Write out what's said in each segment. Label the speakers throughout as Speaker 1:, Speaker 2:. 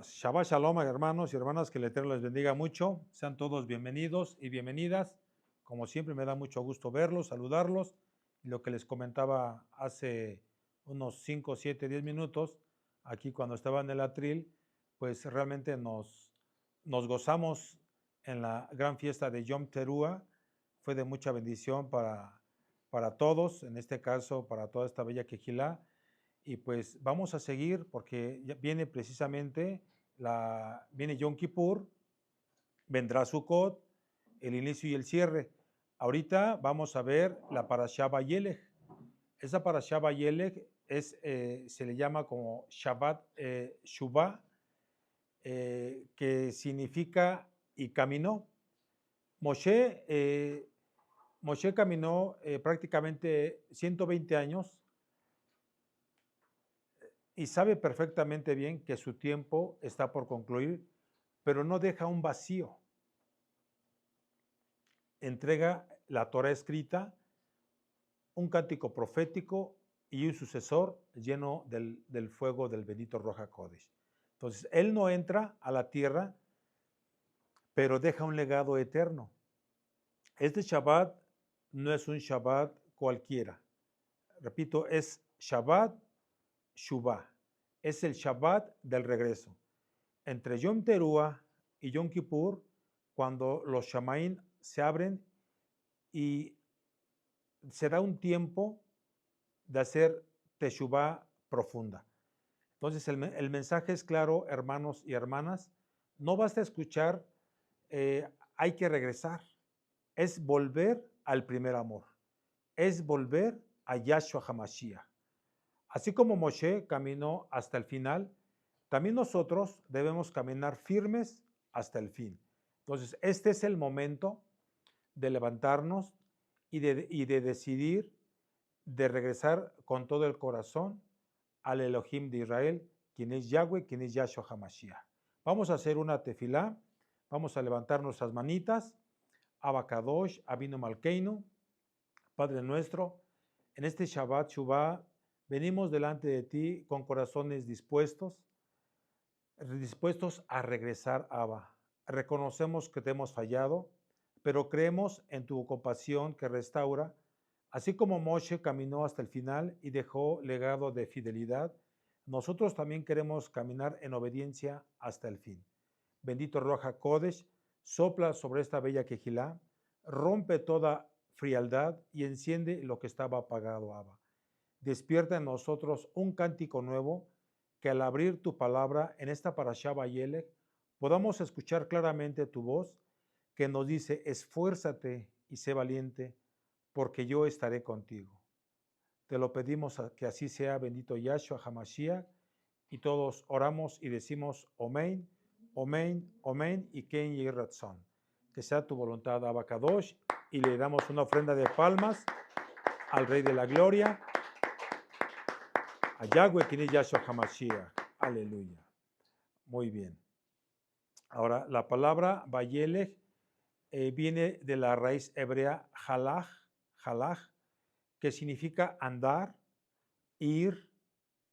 Speaker 1: Shabbat Shalom, hermanos y hermanas, que el Eterno les bendiga mucho. Sean todos bienvenidos y bienvenidas. Como siempre, me da mucho gusto verlos, saludarlos. Y lo que les comentaba hace unos 5, 7, 10 minutos, aquí cuando estaba en el atril, pues realmente nos gozamos en la gran fiesta de Yom Teruah. Fue de mucha bendición para todos, en este caso para toda esta bella quejilá. Y pues vamos a seguir porque ya viene precisamente viene Yom Kippur, vendrá Sukkot, el inicio y el cierre. Ahorita vamos a ver la Parashá Vayelech. Esa Parashá Vayelech se le llama como Shabbat Shuvah, que significa y caminó. Moshe caminó prácticamente 120 años y sabe perfectamente bien que su tiempo está por concluir, pero no deja un vacío. Entrega la Torah escrita, un cántico profético y un sucesor lleno del fuego del bendito Ruach HaKodesh. Entonces, él no entra a la tierra, pero deja un legado eterno. Este Shabbat no es un Shabbat cualquiera. Repito, es Shabbat Shuvah. Es el Shabbat del regreso. Entre Yom Teruah y Yom Kippur, cuando los Shamaín se abren y se da un tiempo de hacer Teshuvah profunda. Entonces el mensaje es claro, hermanos y hermanas, no basta escuchar, hay que regresar, es volver al primer amor, es volver a Yahshua HaMashiach. Así como Moshe caminó hasta el final, también nosotros debemos caminar firmes hasta el fin. Entonces, este es el momento de levantarnos y de decidir, de regresar con todo el corazón al Elohim de Israel, quien es Yahweh, quien es Yahshua HaMashiach. Vamos a hacer una tefilá, vamos a levantar nuestras manitas, Abacadosh, Abinu Malkeinu, Padre nuestro, en este Shabbat Shuvah venimos delante de ti con corazones dispuestos a regresar, Abba. Reconocemos que te hemos fallado, pero creemos en tu compasión que restaura. Así como Moshe caminó hasta el final y dejó legado de fidelidad, nosotros también queremos caminar en obediencia hasta el fin. Bendito Ruach HaKodesh, sopla sobre esta bella quejilá, rompe toda frialdad y enciende lo que estaba apagado, Abba. Despierta en nosotros un cántico nuevo, que al abrir tu palabra en esta Parashá Vayelech podamos escuchar claramente tu voz que nos dice: esfuérzate y sé valiente, porque yo estaré contigo. Te lo pedimos que así sea, bendito Yahshua HaMashiach, y todos oramos y decimos Omen, Omen, Omen y Ken Yeh Ratzon. Que sea tu voluntad, Abacadosh, y le damos una ofrenda de palmas al Rey de la Gloria, a Yahweh, quien es Yahshua HaMashiach. Aleluya. Muy bien. Ahora, la palabra Vayelech viene de la raíz hebrea halach, que significa andar, ir,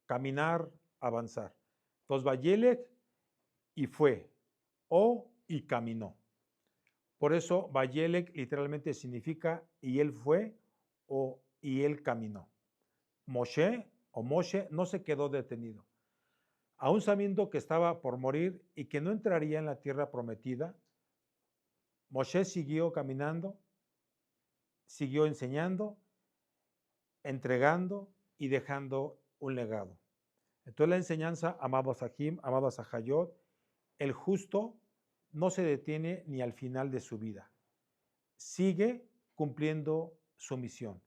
Speaker 1: caminar, avanzar. Entonces, Vayelech y fue, o y caminó. Por eso, Vayelech literalmente significa y él fue, o y él caminó. Moshe no se quedó detenido. Aún sabiendo que estaba por morir y que no entraría en la tierra prometida, Moshe siguió caminando, siguió enseñando, entregando y dejando un legado. Entonces la enseñanza, amados Ajim, amados Ajayot, el justo no se detiene ni al final de su vida. Sigue cumpliendo su misión.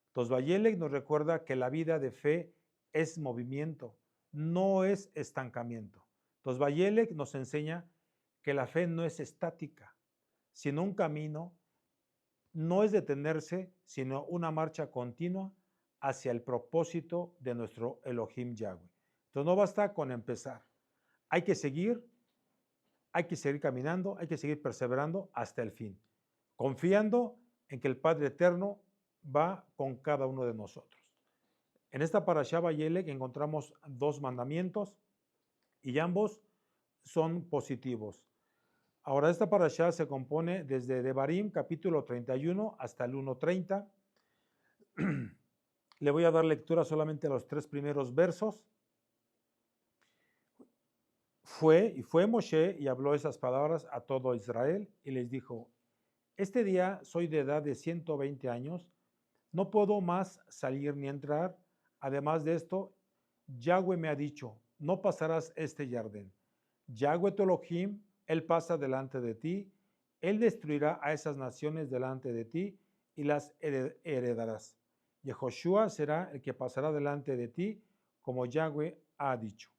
Speaker 1: Entonces Vayelech nos recuerda que la vida de fe es movimiento, no es estancamiento. Entonces Vayelech nos enseña que la fe no es estática, sino un camino, no es detenerse, sino una marcha continua hacia el propósito de nuestro Elohim Yahweh. Entonces no basta con empezar, hay que seguir caminando, hay que seguir perseverando hasta el fin, confiando en que el Padre Eterno va con cada uno de nosotros. En esta Parashá Vayelech encontramos dos mandamientos y ambos son positivos. Ahora, esta parashá se compone desde Devarim, capítulo 31, hasta el 1:30. Le voy a dar lectura solamente a los 3 primeros versos. Fue Moshe y habló esas palabras a todo Israel y les dijo: este día soy de edad de 120 años, no puedo más salir ni entrar. Además de esto, Yahweh me ha dicho: no pasarás este Jardín. Yahweh tu Elohim, Él pasa delante de ti, Él destruirá a esas naciones delante de ti y las heredarás. Yehoshua será el que pasará delante de ti, como Yahweh ha dicho.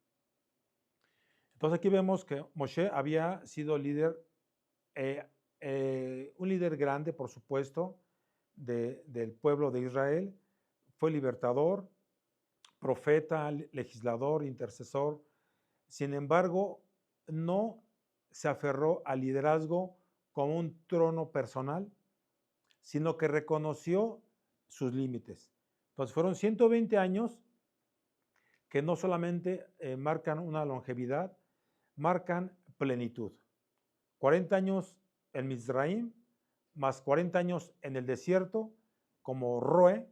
Speaker 1: Entonces aquí vemos que Moshe había sido líder, un líder grande, por supuesto, del pueblo de Israel. Fue libertador, profeta, legislador, intercesor. Sin embargo, no se aferró al liderazgo como un trono personal, sino que reconoció sus límites. Entonces fueron 120 años que no solamente marcan una longevidad, marcan plenitud. 40 años en Mizraim, más 40 años en el desierto como Roe,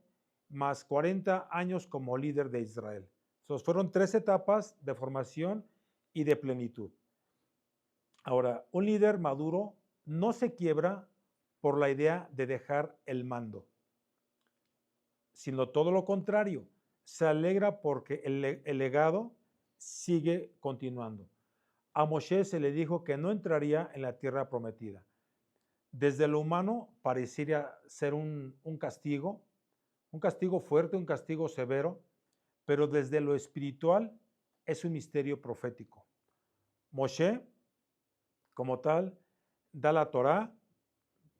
Speaker 1: más 40 años como líder de Israel. Entonces fueron 3 etapas de formación y de plenitud. Ahora, un líder maduro no se quiebra por la idea de dejar el mando, sino todo lo contrario, se alegra porque el legado sigue continuando. A Moshe se le dijo que no entraría en la tierra prometida. Desde lo humano pareciera ser un castigo fuerte, un castigo severo, pero desde lo espiritual es un misterio profético. Moshe, como tal, da la Torá,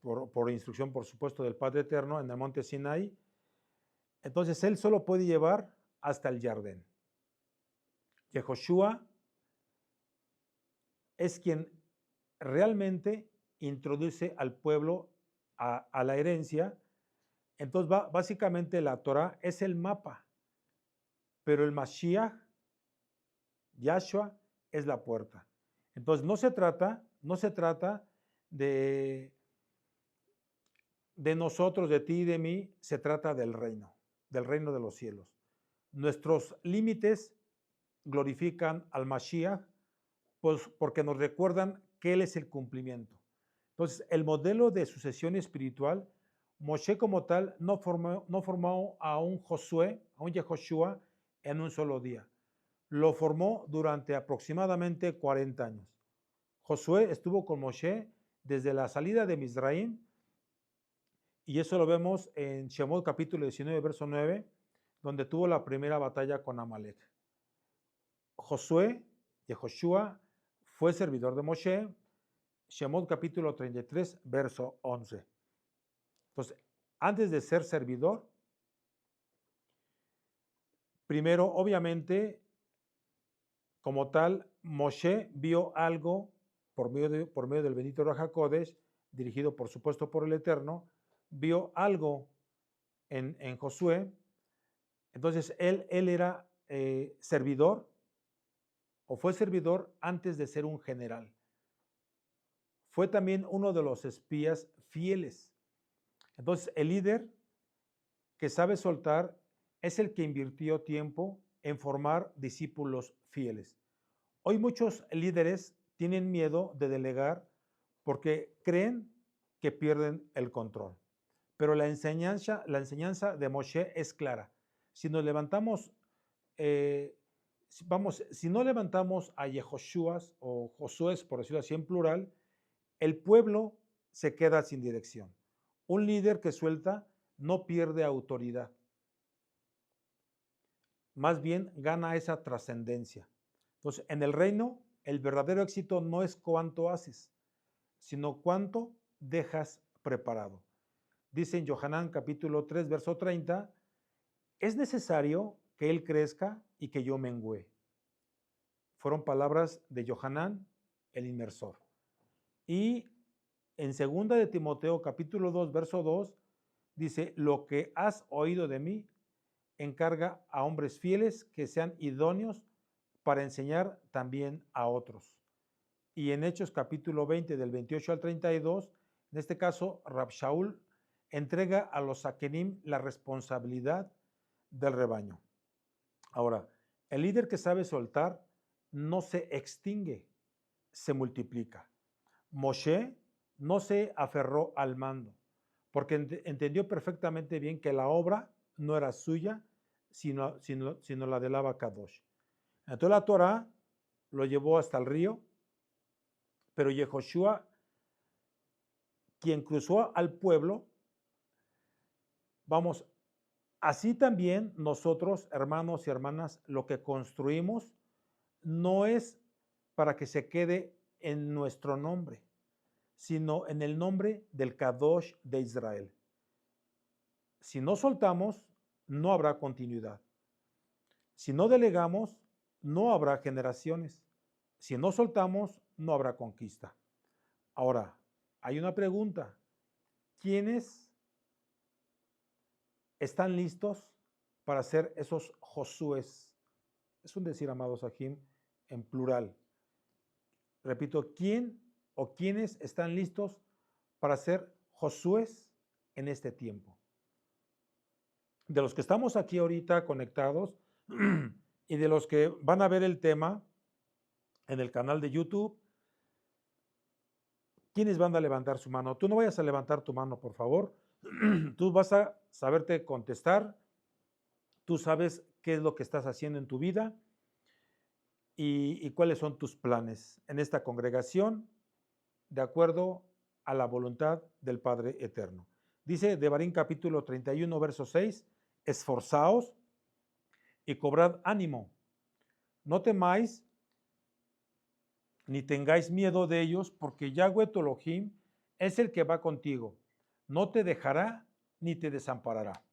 Speaker 1: por instrucción, por supuesto, del Padre Eterno, en el monte Sinaí. Entonces, él solo puede llevar hasta el Jardín. Yehoshua es quien realmente introduce al pueblo a la herencia. Entonces, básicamente la Torá es el mapa, pero el Mashiach, Yahshua, es la puerta. Entonces, no se trata de nosotros, de ti y de mí, se trata del reino de los cielos. Nuestros límites glorifican al Mashiach, pues porque nos recuerdan que Él es el cumplimiento. Entonces, el modelo de sucesión espiritual, Moshe como tal no formó a un Josué, a un Yehoshua en un solo día. Lo formó durante aproximadamente 40 años. Josué estuvo con Moshe desde la salida de Mizraim, y eso lo vemos en Shemot capítulo 19, verso 9, donde tuvo la primera batalla con Amalek. Josué, Yehoshua, fue servidor de Moshe, Shemot capítulo 33, verso 11. Entonces, antes de ser servidor, primero, obviamente, como tal, Moshe vio algo por medio del bendito Ruach HaKodesh, dirigido por supuesto por el Eterno, vio algo en Josué. Entonces, él era servidor, o fue servidor antes de ser un general. Fue también uno de los espías fieles. Entonces, el líder que sabe soltar es el que invirtió tiempo en formar discípulos fieles. Hoy muchos líderes tienen miedo de delegar porque creen que pierden el control. Pero la enseñanza de Moshe es clara. Si nos levantamos, si no levantamos a Yehoshuas o Josué, por decirlo así en plural, el pueblo se queda sin dirección. Un líder que suelta no pierde autoridad. Más bien gana esa trascendencia. Entonces, en el reino, el verdadero éxito no es cuánto haces, sino cuánto dejas preparado. Dice en Yohanan capítulo 3, verso 30, es necesario que él crezca y que yo mengüe. Fueron palabras de Yohanan, el inmersor. Y en 2 de Timoteo capítulo 2, verso 2, dice, lo que has oído de mí, encarga a hombres fieles que sean idóneos para enseñar también a otros. y en Hechos capítulo 20 del 28 al 32, en este caso, Rab Shaul entrega a los Saquenim la responsabilidad del rebaño. Ahora, el líder que sabe soltar no se extingue, se multiplica. Moshe no se aferró al mando, porque entendió perfectamente bien que la obra no era suya, sino la del Abacadosh. Entonces la Torah lo llevó hasta el río, pero Yehoshua, quien cruzó al pueblo, vamos, así también nosotros, hermanos y hermanas, lo que construimos no es para que se quede en nuestro nombre, sino en el nombre del Kadosh de Israel. Si no soltamos, no habrá continuidad. Si no delegamos, no habrá generaciones. Si no soltamos, no habrá conquista. Ahora, hay una pregunta. ¿Quiénes están listos para ser esos Josués? Es un decir, amados Ajim, en plural. Repito, ¿quién o quiénes están listos para ser Josués en este tiempo? De los que estamos aquí ahorita conectados y de los que van a ver el tema en el canal de YouTube, ¿quiénes van a levantar su mano? Tú no vayas a levantar tu mano, por favor. Tú vas a saberte contestar. Tú sabes qué es lo que estás haciendo en tu vida y cuáles son tus planes en esta congregación de acuerdo a la voluntad del Padre Eterno. Dice Devarim capítulo 31, verso 6, esforzaos y cobrad ánimo. No temáis ni tengáis miedo de ellos, porque Yahweh tu Elohim es el que va contigo. No te dejará ni te desamparará.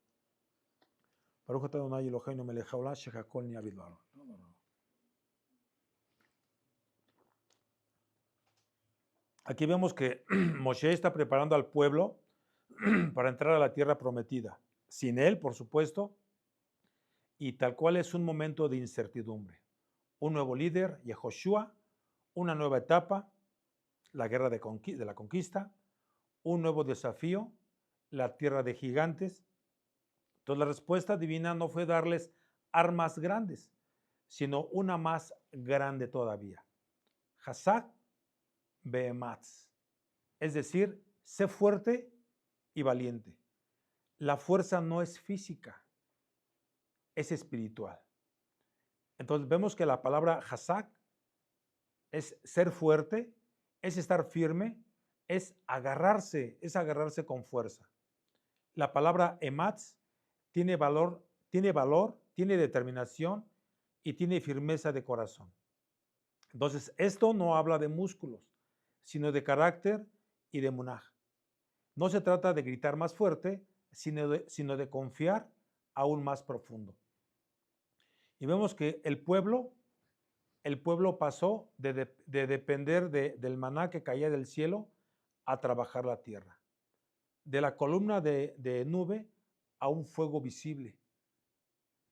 Speaker 1: Aquí vemos que Moshe está preparando al pueblo para entrar a la tierra prometida. Sin él, por supuesto, y tal cual es un momento de incertidumbre. Un nuevo líder, Yehoshua, una nueva etapa, la guerra de la conquista, un nuevo desafío, la tierra de gigantes. Entonces la respuesta divina no fue darles armas grandes, sino una más grande todavía. Hazak behematz, es decir, sé fuerte y valiente. La fuerza no es física, es espiritual. Entonces vemos que la palabra Hazak es ser fuerte, es estar firme, es agarrarse con fuerza. La palabra ematz tiene valor, tiene determinación y tiene firmeza de corazón. Entonces, esto no habla de músculos, sino de carácter y de munaj. No se trata de gritar más fuerte, sino de confiar aún más profundo. Y vemos que el pueblo pasó de depender del maná que caía del cielo a trabajar la tierra. De la columna de nube a un fuego visible,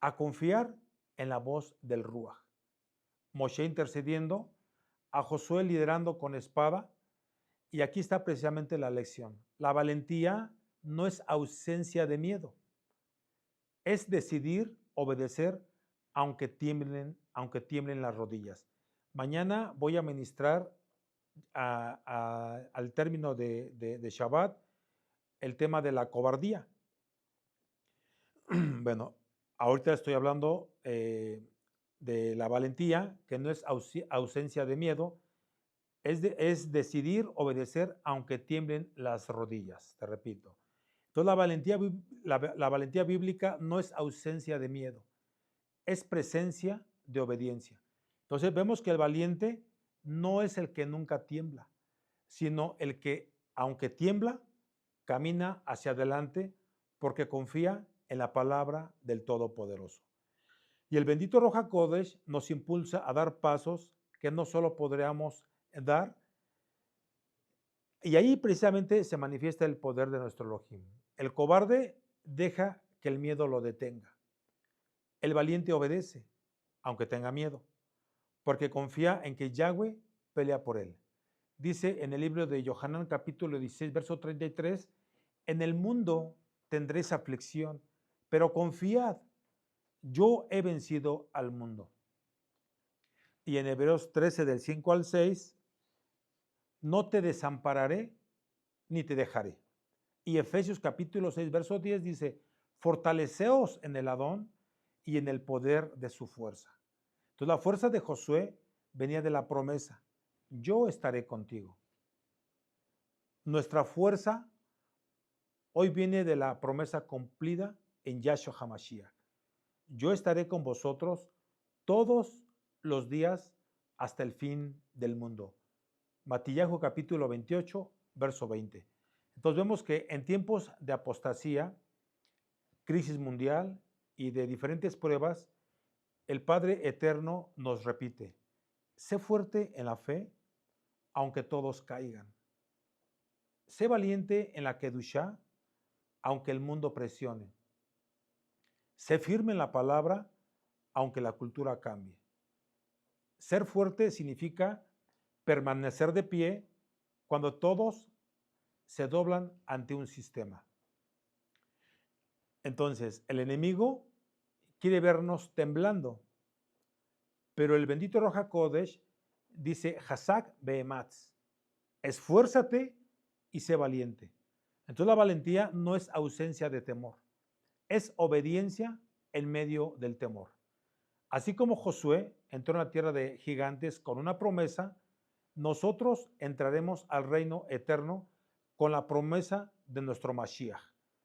Speaker 1: a confiar en la voz del Ruach. Moshe intercediendo, a Josué liderando con espada, y aquí está precisamente la lección. La valentía no es ausencia de miedo, es decidir obedecer aunque tiemblen las rodillas. Mañana voy a ministrar al término de Shabbat el tema de la cobardía. Bueno, ahorita estoy hablando de la valentía, que no es ausencia de miedo, es decidir obedecer aunque tiemblen las rodillas, te repito. Entonces la valentía bíblica no es ausencia de miedo, es presencia de obediencia. Entonces vemos que el valiente no es el que nunca tiembla, sino el que, aunque tiembla, camina hacia adelante porque confía en la palabra del Todopoderoso. Y el bendito Ruach HaKodesh nos impulsa a dar pasos que no solo podríamos dar, y ahí precisamente se manifiesta el poder de nuestro Elohim. El cobarde deja que el miedo lo detenga. El valiente obedece, aunque tenga miedo, porque confía en que Yahweh pelea por él. Dice en el libro de Yohanan capítulo 16, verso 33, en el mundo tendréis aflicción, pero confiad, yo he vencido al mundo. Y en Hebreos 13, del 5 al 6, no te desampararé ni te dejaré. Y Efesios capítulo 6, verso 10 dice, fortaleceos en el Adón y en el poder de su fuerza. Entonces la fuerza de Josué venía de la promesa, yo estaré contigo. Nuestra fuerza hoy viene de la promesa cumplida en Yahshua HaMashiach. Yo estaré con vosotros todos los días hasta el fin del mundo. Matillahu capítulo 28, verso 20. Entonces vemos que en tiempos de apostasía, crisis mundial y de diferentes pruebas, el Padre Eterno nos repite, sé fuerte en la fe, aunque todos caigan. Sé valiente en la Kedushá, aunque el mundo presione. Sé firme en la palabra, aunque la cultura cambie. Ser fuerte significa permanecer de pie cuando todos se doblan ante un sistema. Entonces, el enemigo quiere vernos temblando, pero el bendito Ruach HaKodesh dice, Hazak Behematz, esfuérzate y sé valiente. Entonces la valentía no es ausencia de temor, es obediencia en medio del temor. Así como Josué entró en la tierra de gigantes con una promesa, nosotros entraremos al reino eterno con la promesa de nuestro Mashiach.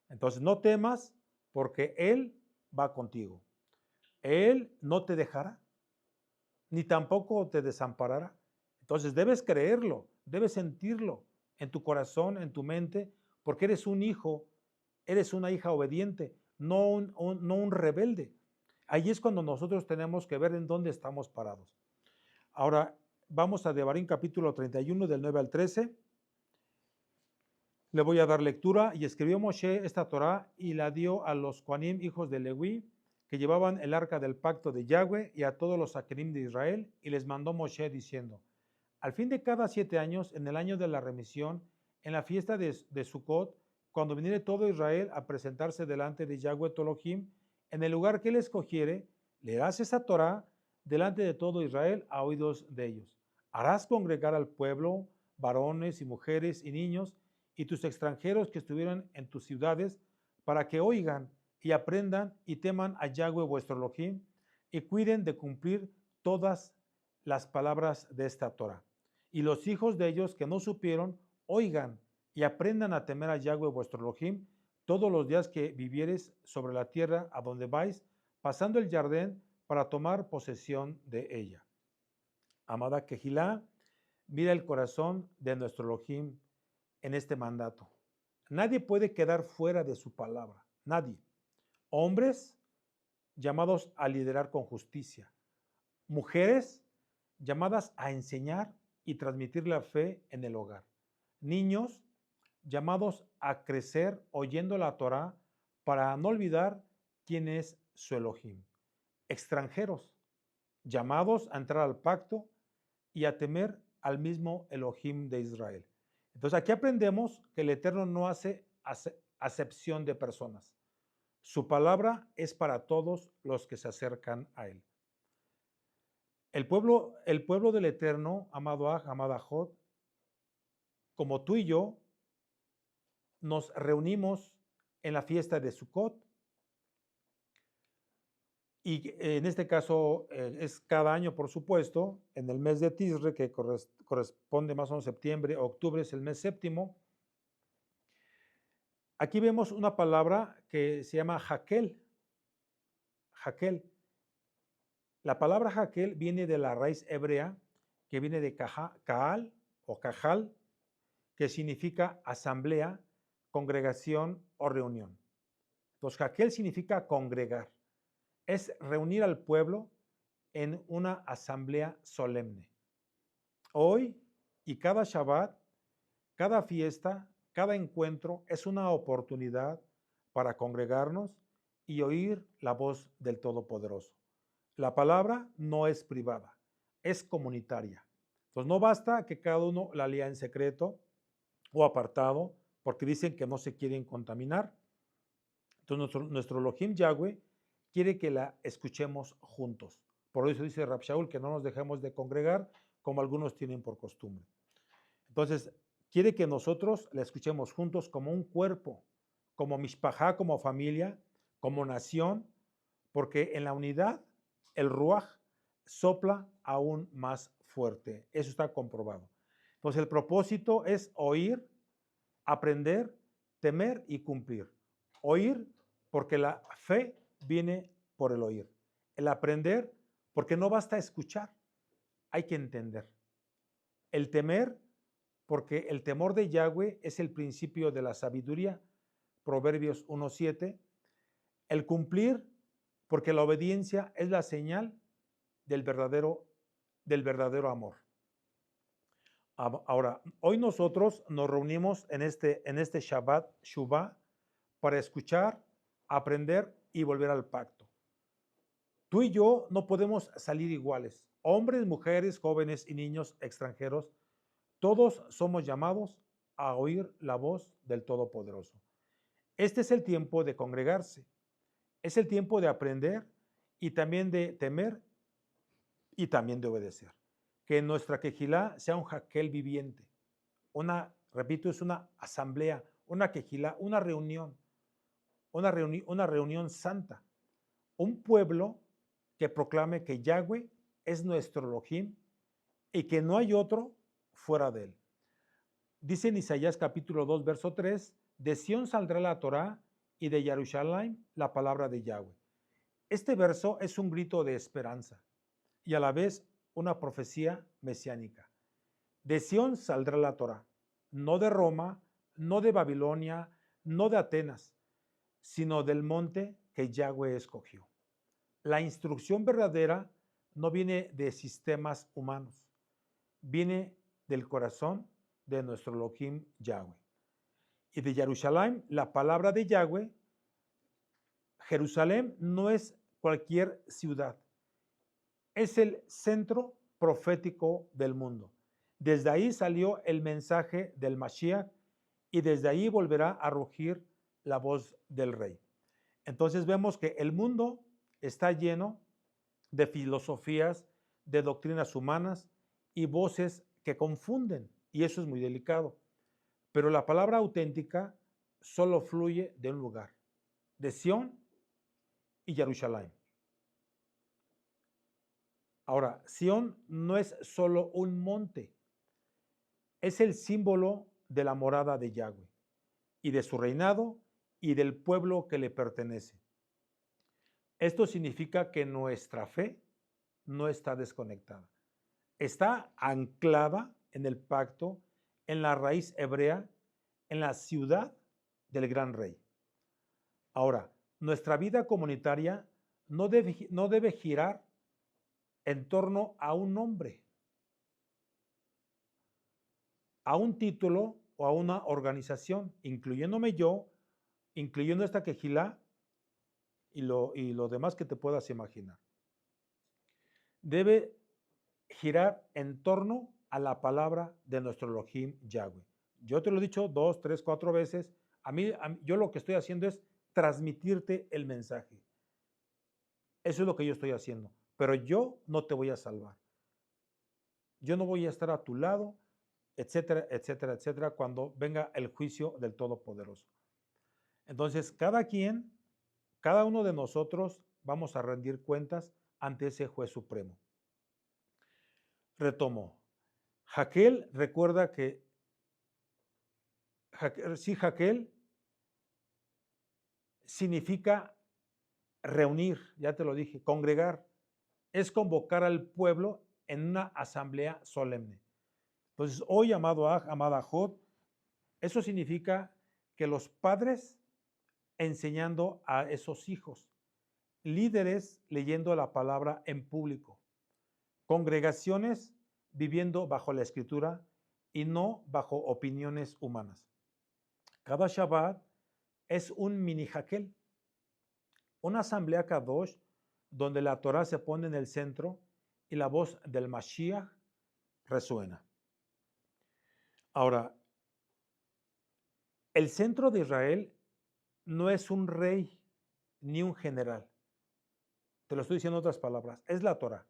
Speaker 1: Entonces no temas porque Él va contigo. Él no te dejará, ni tampoco te desamparará. Entonces debes creerlo, debes sentirlo en tu corazón, en tu mente, porque eres un hijo, eres una hija obediente, no un rebelde. Ahí es cuando nosotros tenemos que ver en dónde estamos parados. Ahora, vamos a Devarim capítulo 31 del 9 al 13. Le voy a dar lectura. Y escribió Moshe esta Torá y la dio a los Kohanim, hijos de Leví, que llevaban el arca del pacto de Yahweh, y a todos los saquerim de Israel, y les mandó Moshe diciendo, al fin de cada 7 años, en el año de la remisión, en la fiesta de Sucot, cuando viniere todo Israel a presentarse delante de Yahweh Tolojim, en el lugar que él escogiere, leerás esa Torá delante de todo Israel a oídos de ellos. Harás congregar al pueblo, varones y mujeres y niños, y tus extranjeros que estuvieran en tus ciudades, para que oigan y aprendan y teman a Yahweh vuestro Elohim, y cuiden de cumplir todas las palabras de esta Torá. Y los hijos de ellos que no supieron, oigan y aprendan a temer a Yahweh vuestro Elohim todos los días que vivieres sobre la tierra a donde vais, pasando el Jardín para tomar posesión de ella. Amada Kehilá, mira el corazón de nuestro Elohim en este mandato. Nadie puede quedar fuera de su palabra, nadie. Hombres llamados a liderar con justicia, mujeres llamadas a enseñar y transmitir la fe en el hogar, niños llamados a crecer oyendo la Torá para no olvidar quién es su Elohim, extranjeros llamados a entrar al pacto y a temer al mismo Elohim de Israel. Entonces aquí aprendemos que el Eterno no hace acepción de personas. Su palabra es para todos los que se acercan a Él. El pueblo del Eterno, amado Aj, amada Jod, como tú y yo, nos reunimos en la fiesta de Sukkot. Y en este caso es cada año, por supuesto, en el mes de Tisre, que corresponde más o menos septiembre, octubre es el mes séptimo. Aquí vemos una palabra que se llama Hakel. Hakel. La palabra Hakel viene de la raíz hebrea, que viene de Kaal o Kajal, que significa asamblea, congregación o reunión. Entonces, Hakel significa congregar. Es reunir al pueblo en una asamblea solemne. Hoy y cada Shabbat, cada fiesta, cada encuentro es una oportunidad para congregarnos y oír la voz del Todopoderoso. La palabra no es privada, es comunitaria. Entonces no basta que cada uno la lea en secreto o apartado, porque dicen que no se quieren contaminar. Entonces nuestro Elohim Yahweh quiere que la escuchemos juntos. Por eso dice Rab Shaul que no nos dejemos de congregar como algunos tienen por costumbre. Entonces, quiere que nosotros la escuchemos juntos como un cuerpo, como mishpajá, como familia, como nación, porque en la unidad el ruaj sopla aún más fuerte. Eso está comprobado. Entonces, el propósito es oír, aprender, temer y cumplir. Oír porque la fe viene por el oír. El aprender porque no basta escuchar, hay que entender. El temer porque el temor de Yahweh es el principio de la sabiduría, Proverbios 1:7. El cumplir porque la obediencia es la señal del verdadero amor. Ahora, hoy nosotros nos reunimos en este Shabbat, Shuvah, para escuchar, aprender y volver al pacto. Tú y yo no podemos salir iguales. Hombres, mujeres, jóvenes y niños extranjeros, todos somos llamados a oír la voz del Todopoderoso. Este es el tiempo de congregarse. Es el tiempo de aprender y también de temer y también de obedecer. Que nuestra quejilá sea un jaquel viviente. Repito, es una asamblea, una quejilá, una reunión santa. Un pueblo que proclame que Yahweh es nuestro Elohim y que no hay otro fuera de él. Dice en Isaías capítulo 2, verso 3, de Sión saldrá la Torá y de Jerusalén la palabra de Yahweh. Este verso es un grito de esperanza y a la vez una profecía mesiánica. De Sión saldrá la Torá, no de Roma, no de Babilonia, no de Atenas, sino del monte que Yahweh escogió. La instrucción verdadera no viene de sistemas humanos, viene del corazón de nuestro Elohim Yahweh. Y de Jerusalén, la palabra de Yahweh, Jerusalén no es cualquier ciudad, es el centro profético del mundo. Desde ahí salió el mensaje del Mashiach y desde ahí volverá a rugir la voz del Rey. Entonces vemos que el mundo está lleno de filosofías, de doctrinas humanas y voces que confunden, y eso es muy delicado. Pero la palabra auténtica solo fluye de un lugar, de Sión y Jerusalén. Ahora, Sión no es solo un monte, es el símbolo de la morada de Yahweh y de su reinado y del pueblo que le pertenece. Esto significa que nuestra fe no está desconectada. Está anclada en el pacto, en la raíz hebrea, en la ciudad del gran rey. Ahora, nuestra vida comunitaria no debe girar en torno a un nombre, a un título o a una organización, incluyéndome yo, incluyendo esta quejilá y lo demás que te puedas imaginar. Debe girar en torno a la palabra de nuestro Elohim Yahweh. Yo te lo he dicho 2, 3, 4 veces. Yo lo que estoy haciendo es transmitirte el mensaje. Eso es lo que yo estoy haciendo. Pero yo no te voy a salvar. Yo no voy a estar a tu lado, etcétera, etcétera, etcétera, cuando venga el juicio del Todopoderoso. Entonces, cada uno de nosotros vamos a rendir cuentas ante ese juez supremo. Retomo. Jaquel recuerda que Jaquel significa reunir, ya te lo dije, congregar, es convocar al pueblo en una asamblea solemne. Entonces, hoy, amado Aj, amada Jod, eso significa que los padres enseñando a esos hijos, líderes leyendo la palabra en público, congregaciones viviendo bajo la escritura y no bajo opiniones humanas. Cada Shabbat es un mini Jaquel, una asamblea Kadosh donde la Torah se pone en el centro y la voz del Mashiach resuena. Ahora, el centro de Israel no es un rey ni un general. Te lo estoy diciendo en otras palabras, es la Torah.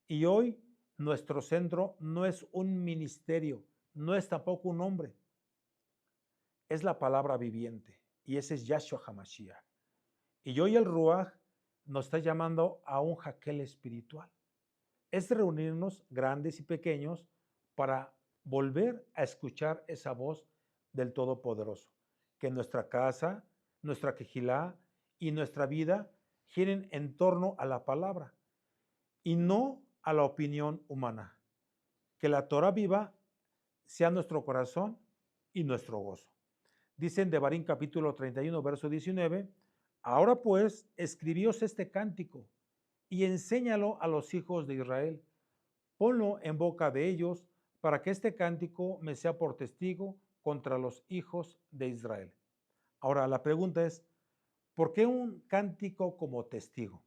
Speaker 1: Y hoy nuestro centro no es un ministerio, no es tampoco un hombre, es la palabra viviente. Y ese es Yahshua HaMashiach. Y hoy el Ruach nos está llamando a un jaquel espiritual. Es reunirnos grandes y pequeños para volver a escuchar esa voz del Todopoderoso. Que nuestra casa, nuestra quejilá y nuestra vida giren en torno a la palabra y no a la opinión humana. Que la Torah viva sea nuestro corazón y nuestro gozo. Dicen Devarim capítulo 31, verso 19, ahora pues escribíos este cántico y enséñalo a los hijos de Israel. Ponlo en boca de ellos para que este cántico me sea por testigo contra los hijos de Israel. Ahora la pregunta es, ¿por qué un cántico como testigo?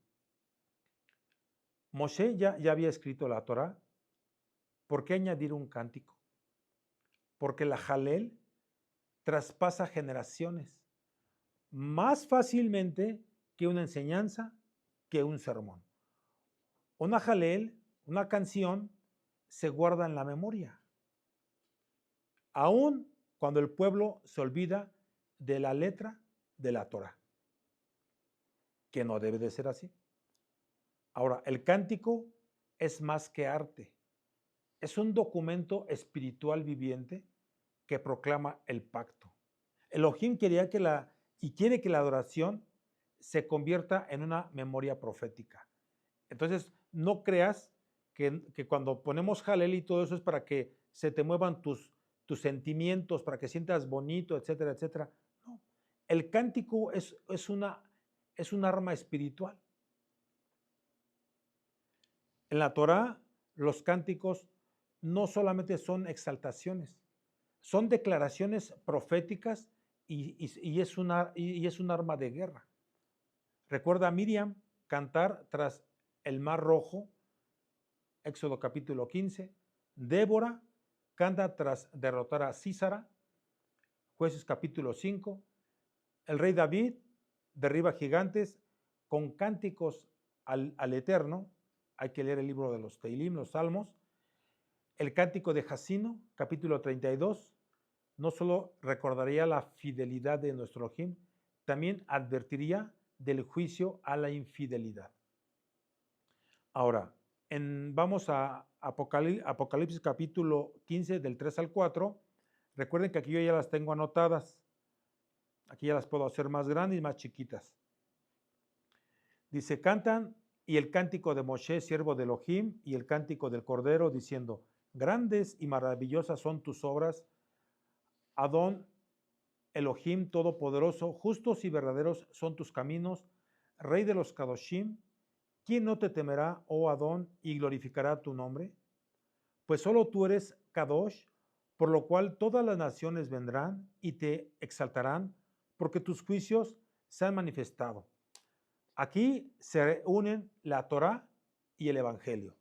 Speaker 1: Moshe ya había escrito la Torá. ¿Por qué añadir un cántico? Porque la Jalel traspasa generaciones más fácilmente que una enseñanza, que un sermón. Una Jalel, una canción, se guarda en la memoria, aun cuando el pueblo se olvida de la letra de la Torá, que no debe de ser así. Ahora, el cántico es más que arte, es un documento espiritual viviente que proclama el pacto. Elohim quería quiere que la adoración se convierta en una memoria profética. Entonces, no creas que cuando ponemos Jalel y todo eso es para que se te muevan tus sentimientos, para que sientas bonito, etcétera, etcétera. No, el cántico es un arma espiritual. En la Torá, los cánticos no solamente son exaltaciones, son declaraciones proféticas y es un arma de guerra. Recuerda a Miriam cantar tras el Mar Rojo, Éxodo capítulo 15. Débora canta tras derrotar a Sísara, Jueces capítulo 5. El rey David derriba gigantes con cánticos al Eterno. Hay que leer el libro de los Teilim, los Salmos. El cántico de Jacino, capítulo 32, no solo recordaría la fidelidad de nuestro Elohim, también advertiría del juicio a la infidelidad. Ahora, vamos a Apocalipsis capítulo 15, del 3 al 4. Recuerden que aquí yo ya las tengo anotadas. Aquí ya las puedo hacer más grandes y más chiquitas. Dice, cantan y el cántico de Moshe, siervo de Elohim, y el cántico del Cordero, diciendo, grandes y maravillosas son tus obras, Adón Elohim Todopoderoso, justos y verdaderos son tus caminos, Rey de los Kadoshim. ¿Quién no te temerá, oh Adón, y glorificará tu nombre? Pues solo tú eres Kadosh, por lo cual todas las naciones vendrán y te exaltarán, porque tus juicios se han manifestado. Aquí se unen la Torá y el Evangelio.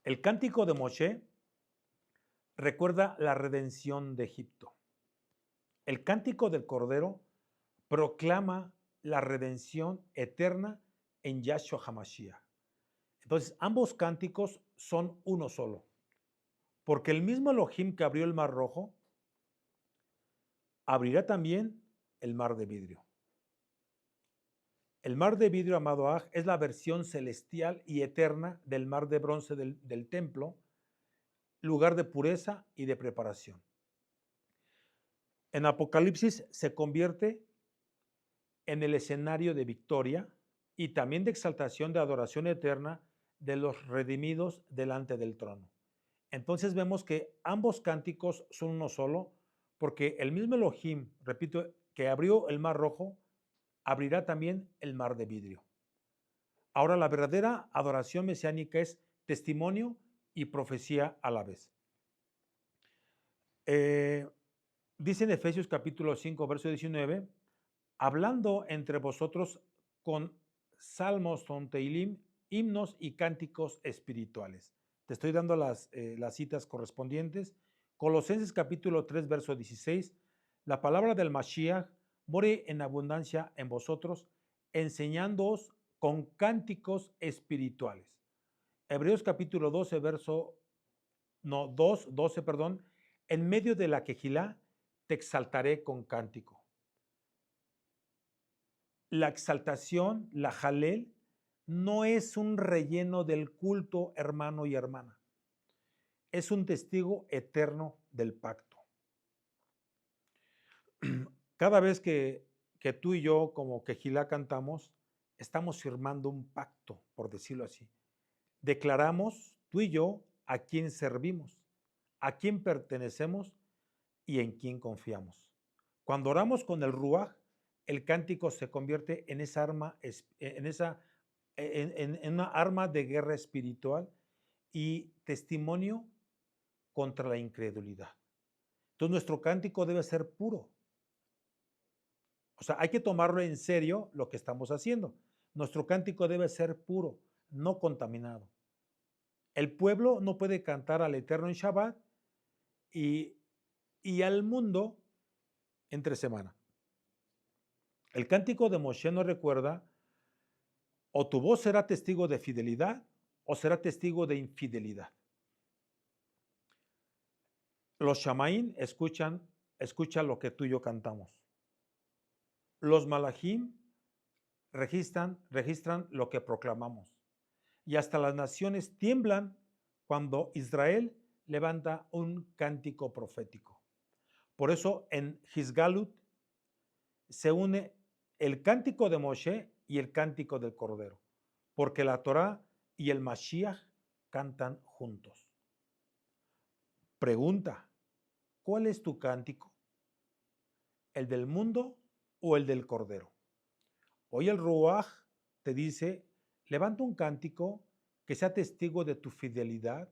Speaker 1: El cántico de Moshe recuerda la redención de Egipto. El cántico del Cordero proclama la redención eterna en Yahshua HaMashiach. Entonces, ambos cánticos son uno solo, porque el mismo Elohim que abrió el Mar Rojo, abrirá también el Mar de Vidrio. El Mar de Vidrio, amado Aj, es la versión celestial y eterna del Mar de Bronce del templo, lugar de pureza y de preparación. En Apocalipsis se convierte en el escenario de victoria y también de exaltación de adoración eterna de los redimidos delante del trono. Entonces vemos que ambos cánticos son uno solo, porque el mismo Elohim, repito, que abrió el Mar Rojo, abrirá también el Mar de Vidrio. Ahora, la verdadera adoración mesiánica es testimonio y profecía a la vez. Dice en Efesios capítulo 5, verso 19, hablando entre vosotros con salmos, con teilim, himnos y cánticos espirituales. Te estoy dando las citas correspondientes. Colosenses capítulo 3, verso 16. La palabra del Mashiach more en abundancia en vosotros, enseñándoos con cánticos espirituales. Hebreos capítulo 12, verso, no, 2, 12, perdón. En medio de la quejilá te exaltaré con cántico. La exaltación, la jalel, no es un relleno del culto, hermano y hermana. Es un testigo eterno del pacto. Cada vez que tú y yo como quejilá cantamos, estamos firmando un pacto, por decirlo así. Declaramos tú y yo a quién servimos, a quién pertenecemos y en quién confiamos. Cuando oramos con el Ruaj, el cántico se convierte en esa arma, en una arma de guerra espiritual y testimonio contra la incredulidad. Entonces nuestro cántico debe ser puro. O sea, hay que tomarlo en serio lo que estamos haciendo. Nuestro cántico debe ser puro, no contaminado. El pueblo no puede cantar al Eterno en Shabbat y al mundo entre semana. El cántico de Moshe nos recuerda, o tu voz será testigo de fidelidad o será testigo de infidelidad. Los Shamaín escuchan lo que tú y yo cantamos. Los Malachim registran lo que proclamamos. Y hasta las naciones tiemblan cuando Israel levanta un cántico profético. Por eso en Hisgalut se une el cántico de Moshe y el cántico del Cordero, porque la Torá y el Mashiach cantan juntos. Pregunta, ¿cuál es tu cántico? ¿El del mundo o el del Cordero? Hoy el Ruach te dice, levanta un cántico que sea testigo de tu fidelidad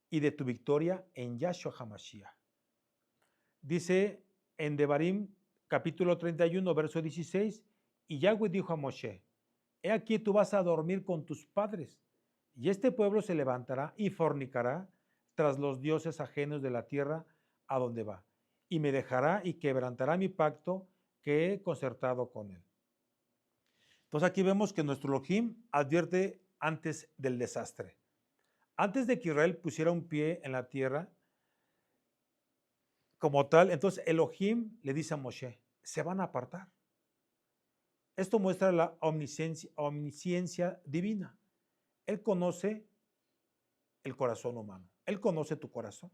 Speaker 1: y de tu victoria en Yahshua HaMashiach. Dice en Devarim capítulo 31, verso 16, y Yahweh dijo a Moshe, he aquí tú vas a dormir con tus padres, y este pueblo se levantará y fornicará tras los dioses ajenos de la tierra a donde va, y me dejará y quebrantará mi pacto que he concertado con él. Entonces aquí vemos que nuestro Elohim advierte antes del desastre. Antes de que Israel pusiera un pie en la tierra, como tal, entonces Elohim le dice a Moshe, se van a apartar. Esto muestra la omnisciencia divina. Él conoce el corazón humano. Él conoce tu corazón.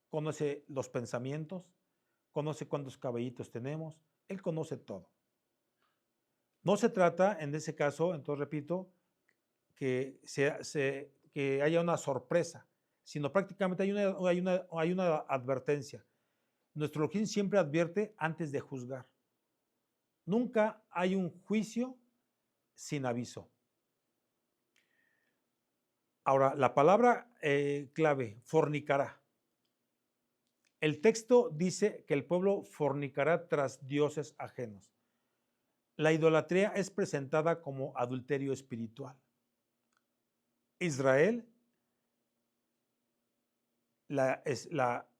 Speaker 1: Conoce los pensamientos. Conoce cuántos cabellitos tenemos. Él conoce todo. No se trata, en ese caso, entonces repito, que haya una sorpresa, sino prácticamente hay una advertencia. Nuestro Elohim siempre advierte antes de juzgar. Nunca hay un juicio sin aviso. Ahora, la palabra clave, fornicará. El texto dice que el pueblo fornicará tras dioses ajenos. La idolatría es presentada como adulterio espiritual. Israel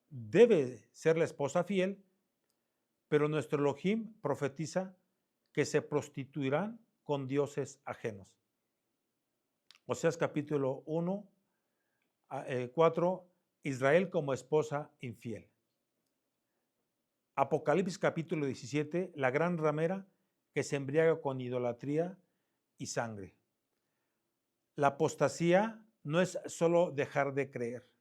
Speaker 1: debe ser la esposa fiel, pero nuestro Elohim profetiza que se prostituirán con dioses ajenos. Oseas capítulo 1, 4, Israel como esposa infiel. Apocalipsis capítulo 17, la gran ramera que se embriaga con idolatría y sangre. La apostasía no es solo dejar de creer,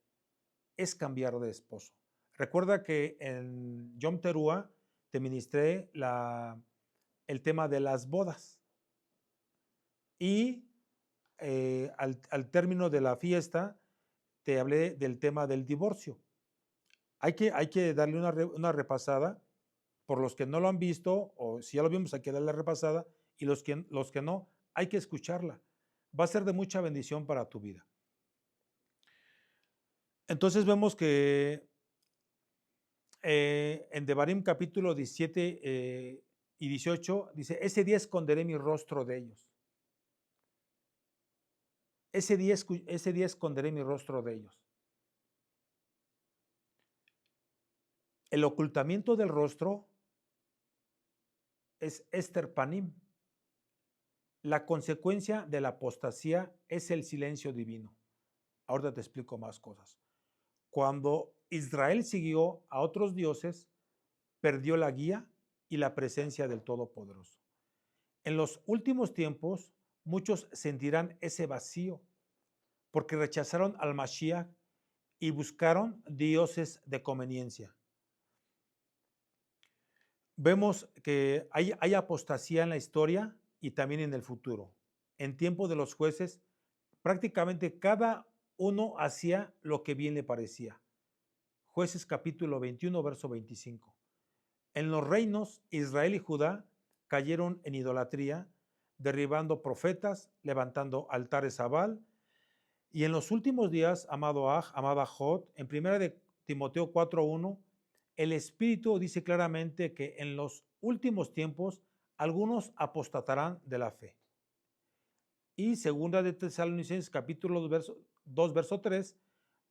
Speaker 1: es cambiar de esposo. Recuerda que en Yom Teruah te ministré el tema de las bodas y al término de la fiesta te hablé del tema del divorcio. Hay que darle una repasada por los que no lo han visto, o si ya lo vimos hay que darle la repasada, y los que no, hay que escucharla. Va a ser de mucha bendición para tu vida. Entonces vemos que en Devarim capítulo 17 y 18 dice, ese día esconderé mi rostro de ellos. ese día esconderé mi rostro de ellos. El ocultamiento del rostro es Esther Panim. La consecuencia de la apostasía es el silencio divino. Ahora te explico más cosas. Cuando Israel siguió a otros dioses, perdió la guía y la presencia del Todopoderoso. En los últimos tiempos, muchos sentirán ese vacío porque rechazaron al Mashiach y buscaron dioses de conveniencia. Vemos que hay apostasía en la historia y también en el futuro. En tiempo de los jueces, prácticamente cada uno hacía lo que bien le parecía. Jueces capítulo 21, verso 25. En los reinos, Israel y Judá cayeron en idolatría, derribando profetas, levantando altares a Baal. Y en los últimos días, amado Jod, en 1 de Timoteo 4:1, el Espíritu dice claramente que en los últimos tiempos algunos apostatarán de la fe. Y 2 de Tesalonicenses capítulo 2, verso 3,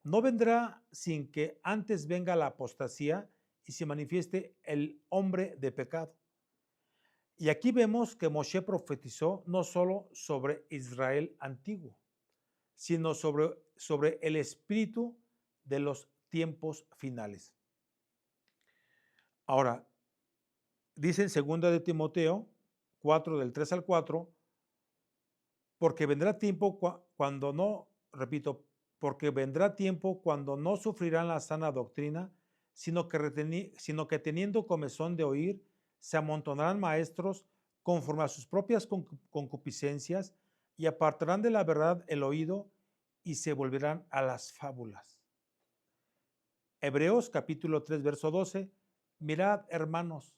Speaker 1: no vendrá sin que antes venga la apostasía y se manifieste el hombre de pecado. Y aquí vemos que Moshe profetizó no solo sobre Israel antiguo, sino sobre el espíritu de los tiempos finales. Ahora, dice en 2 de Timoteo 4, del 3 al 4, porque vendrá tiempo cuando no, repito, porque vendrá tiempo cuando no sufrirán la sana doctrina, sino que teniendo comezón de oír, se amontonarán maestros conforme a sus propias concupiscencias y apartarán de la verdad el oído y se volverán a las fábulas. Hebreos capítulo 3, verso 12, mirad, hermanos,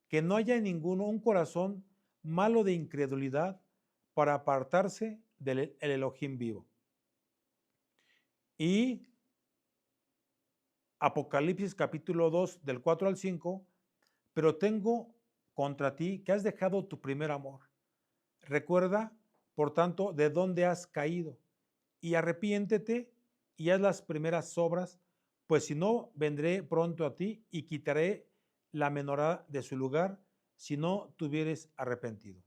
Speaker 1: que no haya en ninguno un corazón malo de incredulidad para apartarse del Elohim vivo. Y Apocalipsis capítulo 2, del 4 al 5, pero tengo contra ti que has dejado tu primer amor. Recuerda, por tanto, de dónde has caído, y arrepiéntete y haz las primeras obras, pues si no, vendré pronto a ti y quitaré la menorá de su lugar, si no te hubieres arrepentido.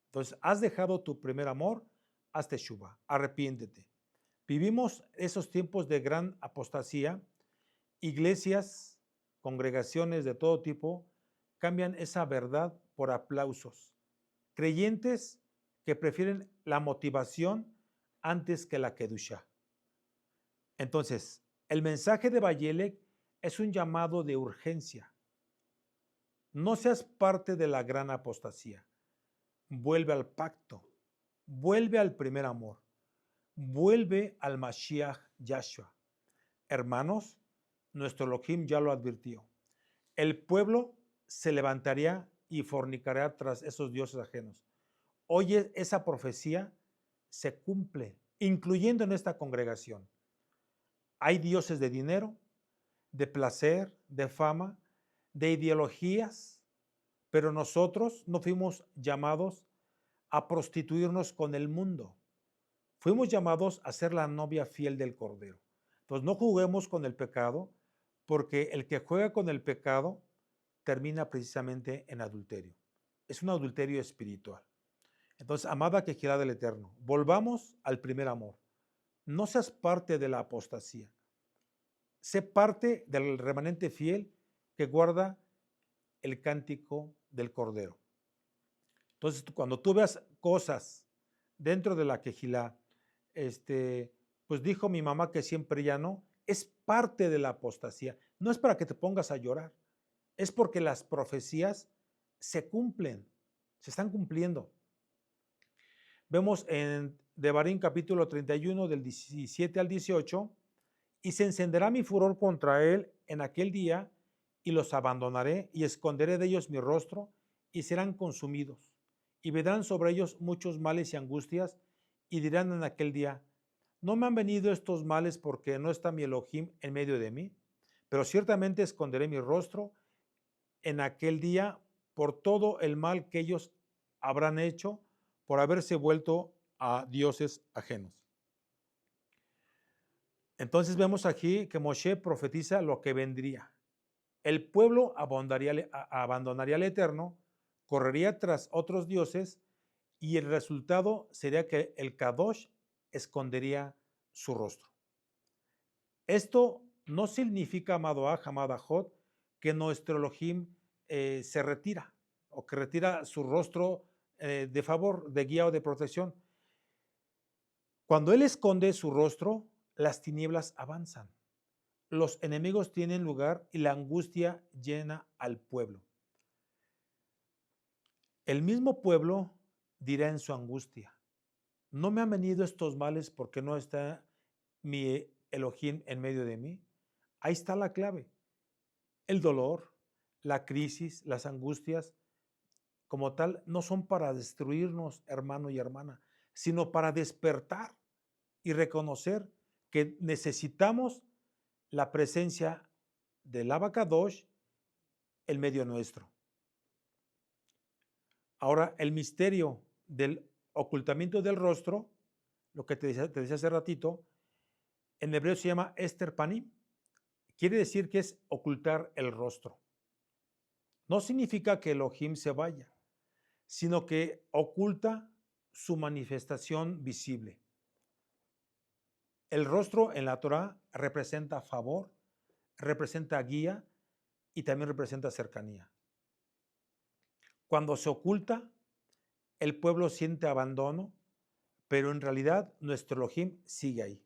Speaker 1: Entonces, has dejado tu primer amor, haz teshuva, arrepiéntete. Vivimos esos tiempos de gran apostasía. Iglesias, congregaciones de todo tipo, cambian esa verdad por aplausos. Creyentes que prefieren la motivación antes que la kedusha. Entonces, el mensaje de Bayelec es un llamado de urgencia. No seas parte de la gran apostasía. Vuelve al pacto, vuelve al primer amor, vuelve al Mashiach Yahshua. Hermanos, nuestro Elohim ya lo advirtió. El pueblo se levantaría y fornicará tras esos dioses ajenos. Hoy esa profecía se cumple, incluyendo en esta congregación. Hay dioses de dinero, de placer, de fama, de ideologías, pero nosotros no fuimos llamados a prostituirnos con el mundo. Fuimos llamados a ser la novia fiel del Cordero. Entonces no juguemos con el pecado, porque el que juega con el pecado termina precisamente en adulterio. Es un adulterio espiritual. Entonces, amada quejidad del Eterno, volvamos al primer amor. No seas parte de la apostasía. Sé parte del remanente fiel que guarda el cántico del Cordero. Entonces, cuando tú veas cosas dentro de la quejilá, pues dijo mi mamá que siempre ya no, es parte de la apostasía. No es para que te pongas a llorar, es porque las profecías se cumplen, se están cumpliendo. Vemos en Devarim capítulo 31 del 17 al 18, y se encenderá mi furor contra él en aquel día, y los abandonaré y esconderé de ellos mi rostro, y serán consumidos, y vendrán sobre ellos muchos males y angustias, y dirán en aquel día, ¿no me han venido estos males porque no está mi Elohim en medio de mí? Pero ciertamente esconderé mi rostro en aquel día por todo el mal que ellos habrán hecho, por haberse vuelto a dioses ajenos. Entonces vemos aquí que Moshe profetiza lo que vendría. El pueblo abandonaría al Eterno, correría tras otros dioses y el resultado sería que el Kadosh escondería su rostro. Esto no significa, amado Aj, amada Jod, que nuestro Elohim se retira o que retira su rostro de favor, de guía o de protección. Cuando Él esconde su rostro, las tinieblas avanzan. Los enemigos tienen lugar y la angustia llena al pueblo. El mismo pueblo dirá en su angustia, no me han venido estos males porque no está mi Elohim en medio de mí. Ahí está la clave. El dolor, la crisis, las angustias, como tal, no son para destruirnos, hermano y hermana, sino para despertar y reconocer que necesitamos la presencia del Abacadosh en medio nuestro. Ahora, el misterio del ocultamiento del rostro, lo que te decía hace ratito, en hebreo se llama Ester Panim. Quiere decir que es ocultar el rostro. No significa que Elohim se vaya, sino que oculta su manifestación visible. El rostro en la Torá representa favor, representa guía y también representa cercanía. Cuando se oculta, el pueblo siente abandono, pero en realidad nuestro Elohim sigue ahí.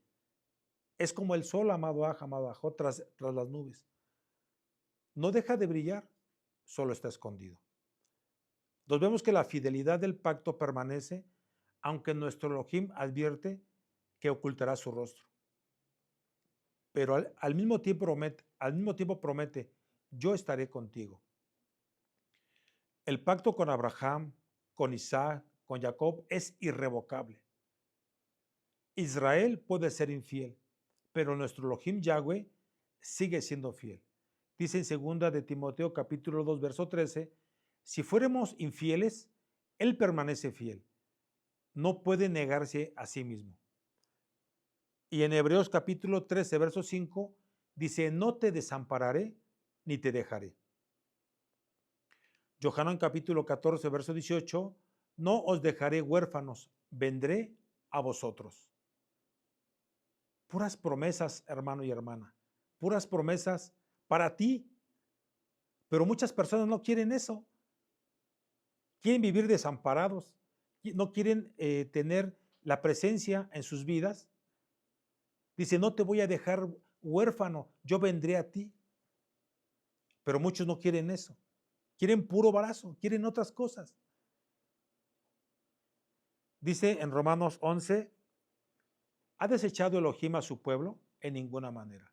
Speaker 1: Es como el sol, amado Aj, amado Ajot, tras las nubes. No deja de brillar, solo está escondido. Nos vemos que la fidelidad del pacto permanece, aunque nuestro Elohim advierte que ocultará su rostro. Pero al mismo tiempo promete, yo estaré contigo. El pacto con Abraham, con Isaac, con Jacob es irrevocable. Israel puede ser infiel, pero nuestro Elohim Yahweh sigue siendo fiel. Dice en 2 de Timoteo capítulo 2, verso 13, si fuéramos infieles, Él permanece fiel. No puede negarse a sí mismo. Y en Hebreos capítulo 13, verso 5, dice, no te desampararé ni te dejaré. Yohanan capítulo 14, verso 18, no os dejaré huérfanos, vendré a vosotros. Puras promesas, hermano y hermana, puras promesas para ti. Pero muchas personas no quieren eso. Quieren vivir desamparados, no quieren tener la presencia en sus vidas. Dice, no te voy a dejar huérfano, yo vendré a ti. Pero muchos no quieren eso. Quieren puro brazo, quieren otras cosas. Dice en Romanos 11, ¿ha desechado Elohim a su pueblo? En ninguna manera.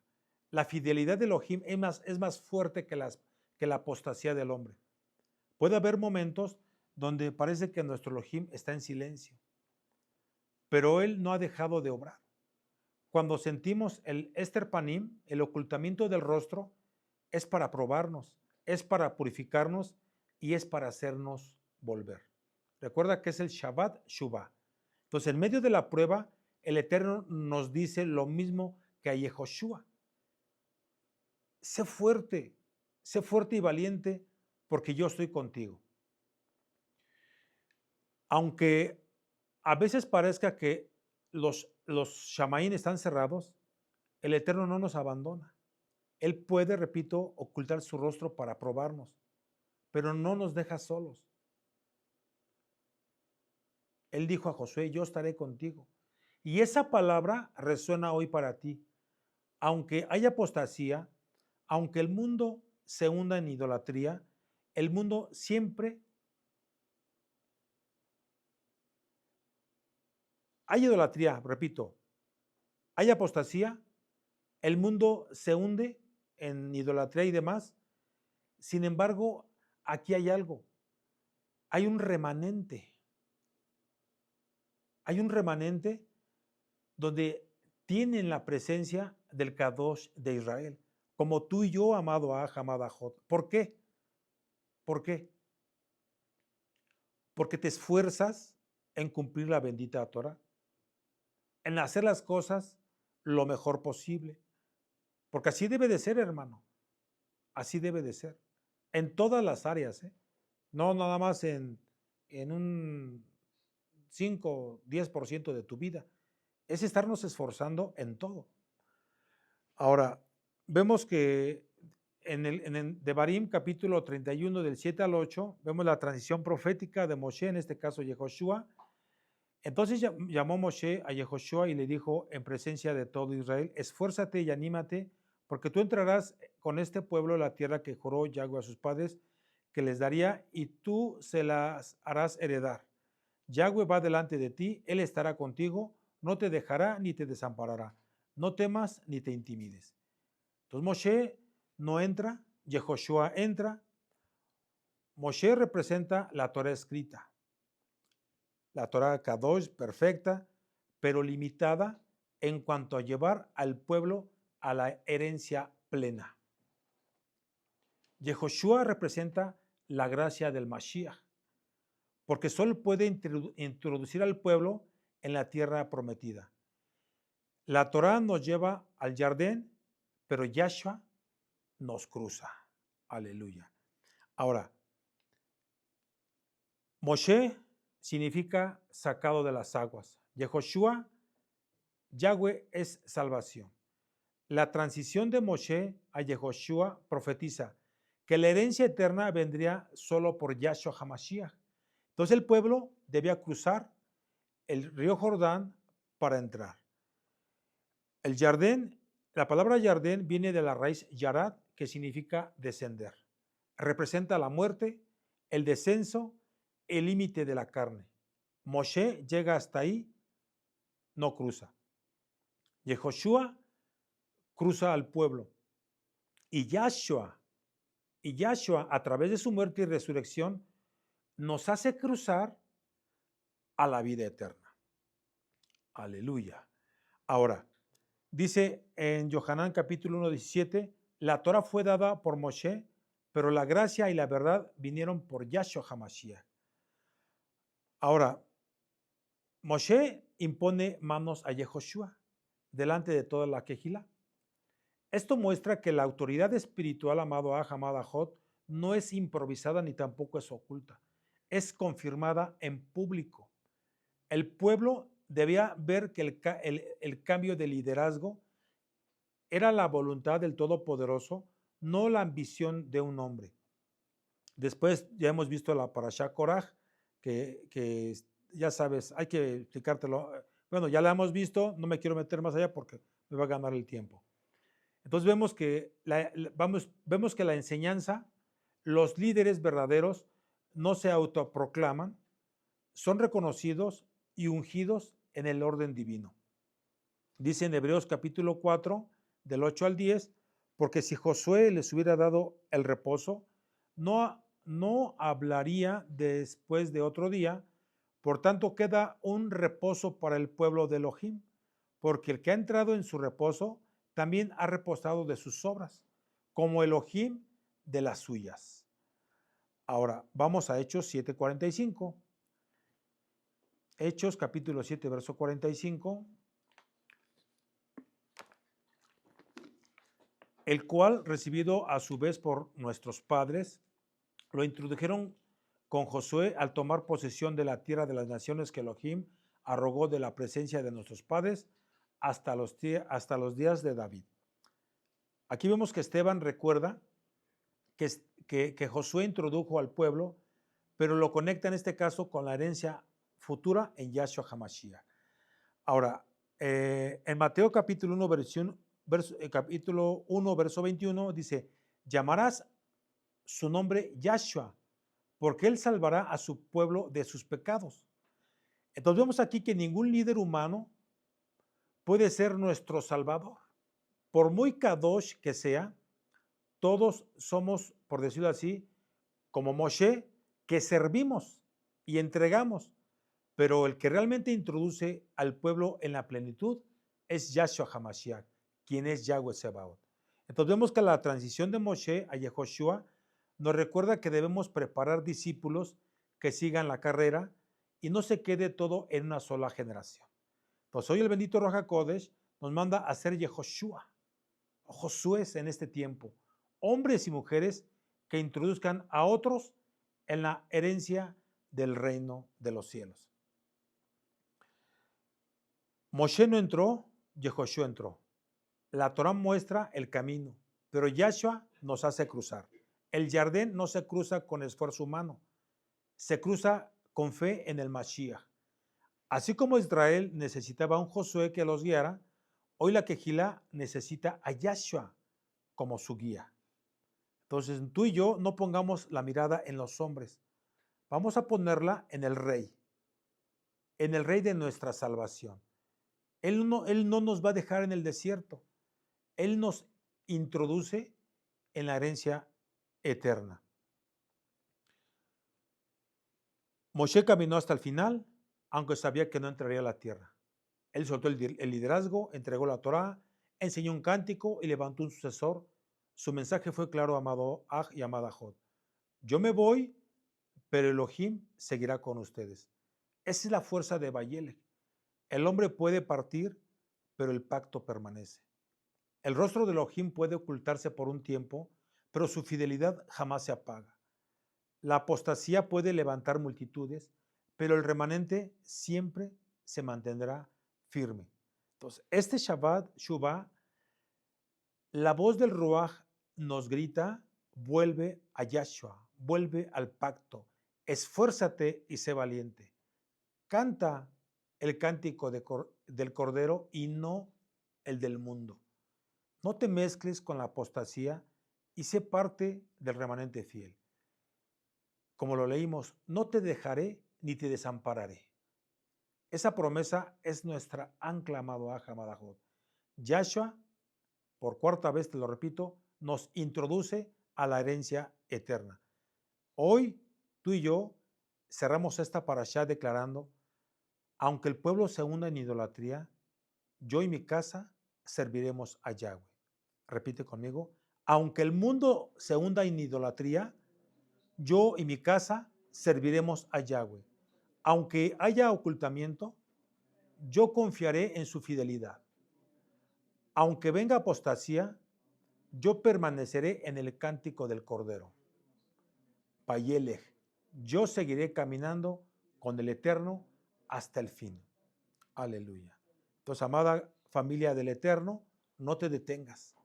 Speaker 1: La fidelidad de Elohim es más fuerte que la apostasía del hombre. Puede haber momentos donde parece que nuestro Elohim está en silencio, pero Él no ha dejado de obrar. Cuando sentimos el Ester Panim, el ocultamiento del rostro, es para probarnos, es para purificarnos y es para hacernos volver. Recuerda que es el Shabbat Shuvah. Entonces, en medio de la prueba, el Eterno nos dice lo mismo que a Yehoshua. Sé fuerte y valiente, porque yo estoy contigo. Aunque a veces parezca que los Shamaín están cerrados, el Eterno no nos abandona. Él puede, repito, ocultar su rostro para probarnos, pero no nos deja solos. Él dijo a Josué, yo estaré contigo. Y esa palabra resuena hoy para ti. Aunque haya apostasía, aunque el mundo se hunda en idolatría, el mundo siempre hay idolatría, repito, hay apostasía, el mundo se hunde en idolatría y demás. Sin embargo, aquí hay algo. Hay un remanente. Hay un remanente donde tienen la presencia del Kadosh de Israel, como tú y yo, amado Aj, amada Jot. ¿Por qué? ¿Por qué? Porque te esfuerzas en cumplir la bendita Torah, en hacer las cosas lo mejor posible. Porque así debe de ser, hermano. Así debe de ser. En todas las áreas, ¿eh? No nada más en un 5, 10% de tu vida. Es estarnos esforzando en todo. Ahora, vemos que en Devarim, capítulo 31, del 7 al 8, vemos la transición profética de Moshe, en este caso Yehoshua. Entonces llamó Moshe a Yehoshua y le dijo en presencia de todo Israel: esfuérzate y anímate, porque tú entrarás con este pueblo a la tierra que juró Yahweh a sus padres que les daría, y tú se las harás heredar. Yahweh va delante de ti, Él estará contigo, no te dejará ni te desamparará. No temas ni te intimides. Entonces Moshe no entra, Yehoshua entra. Moshe representa la Torah escrita, la Torah Kadosh perfecta, pero limitada en cuanto a llevar al pueblo a la herencia plena. Yehoshua representa la gracia del Mashiach, porque solo puede introducir al pueblo en la tierra prometida. La Torah nos lleva al Jardín, pero Yahshua nos cruza. Aleluya. Ahora, Moshe significa sacado de las aguas. Yehoshua, Yahweh es salvación. La transición de Moshe a Yehoshua profetiza que la herencia eterna vendría solo por Yahshua HaMashiach. Entonces el pueblo debía cruzar el río Jordán para entrar. El Jardín, la palabra Jardín viene de la raíz Yarad, que significa descender. Representa la muerte, el descenso, el límite de la carne. Moshe llega hasta ahí, no cruza. Yehoshua cruza al pueblo. Y Yahshua, a través de su muerte y resurrección, nos hace cruzar a la vida eterna. Aleluya. Ahora, dice en Yohanan capítulo 1:17, la Torah fue dada por Moshe, pero la gracia y la verdad vinieron por Yahshua HaMashiach. Ahora, Moshe impone manos a Yehoshua delante de toda la Kejilá. Esto muestra que la autoridad espiritual, amado Ahot, no es improvisada ni tampoco es oculta. Es confirmada en público. El pueblo debía ver que el cambio de liderazgo era la voluntad del Todopoderoso, no la ambición de un hombre. Después ya hemos visto la Parashá Koraj, que ya sabes, hay que explicártelo. Bueno, ya la hemos visto, no me quiero meter más allá porque me va a ganar el tiempo. Entonces vemos que la enseñanza, los líderes verdaderos no se autoproclaman, son reconocidos y ungidos en el orden divino. Dice en Hebreos capítulo 4, del 8 al 10, porque si Josué les hubiera dado el reposo, no hablaría después de otro día. Por tanto, queda un reposo para el pueblo de Elohim, porque el que ha entrado en su reposo también ha reposado de sus obras, como Elohim de las suyas. Ahora, vamos a Hechos 7:45. Hechos capítulo 7, verso 45. El cual, recibido a su vez por nuestros padres, lo introdujeron con Josué al tomar posesión de la tierra de las naciones que Elohim arrogó de la presencia de nuestros padres hasta los días de David. Aquí vemos que Esteban recuerda que Josué introdujo al pueblo, pero lo conecta en este caso con la herencia futura en Yahshua HaMashiach. Ahora, en Mateo capítulo 1, verso 21, dice, llamarás su nombre Yahshua, porque él salvará a su pueblo de sus pecados. Entonces vemos aquí que ningún líder humano puede ser nuestro salvador. Por muy kadosh que sea, todos somos, por decirlo así, como Moshe, que servimos y entregamos, pero el que realmente introduce al pueblo en la plenitud es Yahshua HaMashiach, quien es Yahweh Sebaot. Entonces vemos que la transición de Moshe a Yehoshua nos recuerda que debemos preparar discípulos que sigan la carrera y no se quede todo en una sola generación. Pues hoy el bendito Ruach HaKodesh nos manda a ser Yehoshua, Josué en este tiempo, hombres y mujeres que introduzcan a otros en la herencia del reino de los cielos. Moshe no entró, Yehoshua entró. La Torah muestra el camino, pero Yahshua nos hace cruzar. El Jardín no se cruza con esfuerzo humano, se cruza con fe en el Mashiach. Así como Israel necesitaba un Josué que los guiara, hoy la Kehilá necesita a Yahshua como su guía. Entonces tú y yo no pongamos la mirada en los hombres, vamos a ponerla en el Rey de nuestra salvación. Él no nos va a dejar en el desierto, Él nos introduce en la herencia eterna. Moshe caminó hasta el final, aunque sabía que no entraría a la tierra. Él soltó el liderazgo, entregó la Torá, enseñó un cántico y levantó un sucesor. Su mensaje fue claro, amado Aj y amada Jod. Yo me voy, pero Elohim seguirá con ustedes. Esa es la fuerza de Bayelech. El hombre puede partir, pero el pacto permanece. El rostro de Elohim puede ocultarse por un tiempo, pero su fidelidad jamás se apaga. La apostasía puede levantar multitudes, pero el remanente siempre se mantendrá firme. Entonces, este Shabbat, Shuvah, la voz del Ruach nos grita, vuelve a Yahshua, vuelve al pacto, esfuérzate y sé valiente. Canta el cántico del Cordero y no el del mundo. No te mezcles con la apostasía y sé parte del remanente fiel. Como lo leímos, no te dejaré ni te desampararé. Esa promesa es nuestra ancla, amado Aj, amada Jod. Yahshua, por cuarta vez te lo repito, nos introduce a la herencia eterna. Hoy, tú y yo cerramos esta parashá declarando, aunque el pueblo se hunda en idolatría, yo y mi casa serviremos a Yahweh. Repite conmigo, aunque el mundo se hunda en idolatría, yo y mi casa serviremos a Yahweh. Aunque haya ocultamiento, yo confiaré en su fidelidad. Aunque venga apostasía, yo permaneceré en el cántico del Cordero. Bayelech, yo seguiré caminando con el Eterno hasta el fin. Aleluya. Entonces, amada familia del Eterno, no te detengas.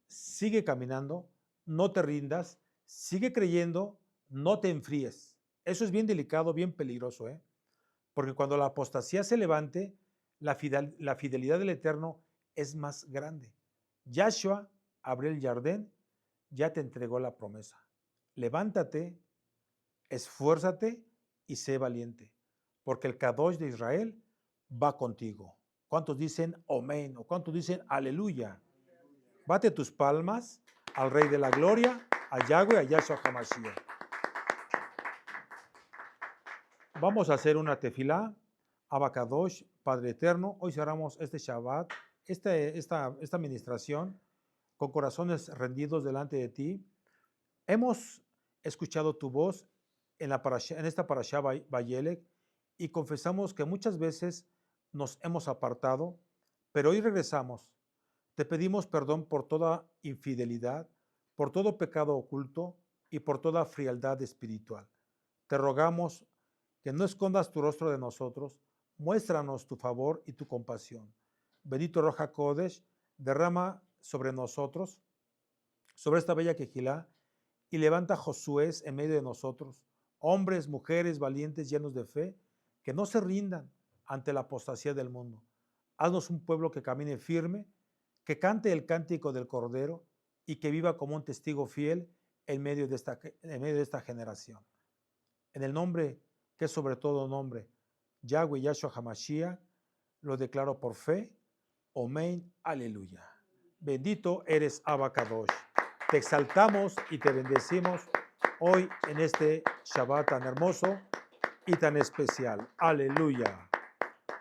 Speaker 1: Sigue caminando, no te rindas, sigue creyendo, no te enfríes. Eso es bien delicado, bien peligroso, porque cuando la apostasía se levante, la fidelidad del Eterno es más grande. Yahshua abrió el Jardín, ya te entregó la promesa. Levántate, esfuérzate y sé valiente, porque el Kadosh de Israel va contigo. ¿Cuántos dicen amén? ¿O cuántos dicen aleluya? Bate tus palmas al Rey de la Gloria, a Yahweh, a Yahshua HaMashiach. Vamos a hacer una tefilá, Abacadosh, Padre Eterno. Hoy cerramos este Shabbat, esta administración, con corazones rendidos delante de ti. Hemos escuchado tu voz en esta parashá Bayelech y confesamos que muchas veces nos hemos apartado, pero hoy regresamos. Te pedimos perdón por toda infidelidad, por todo pecado oculto y por toda frialdad espiritual. Te rogamos que no escondas tu rostro de nosotros, muéstranos tu favor y tu compasión. Bendito Ruach HaKodesh, derrama sobre nosotros, sobre esta bella Kehilá, y levanta Josué en medio de nosotros, hombres, mujeres valientes, llenos de fe, que no se rindan ante la apostasía del mundo. Haznos un pueblo que camine firme, que cante el cántico del Cordero y que viva como un testigo fiel en medio de esta generación. En el nombre que es sobre todo nombre, Yahweh Yahshua HaMashiach, lo declaro por fe. Amén, aleluya. Bendito eres Abacadosh. Te exaltamos y te bendecimos hoy en este Shabbat tan hermoso y tan especial. Aleluya.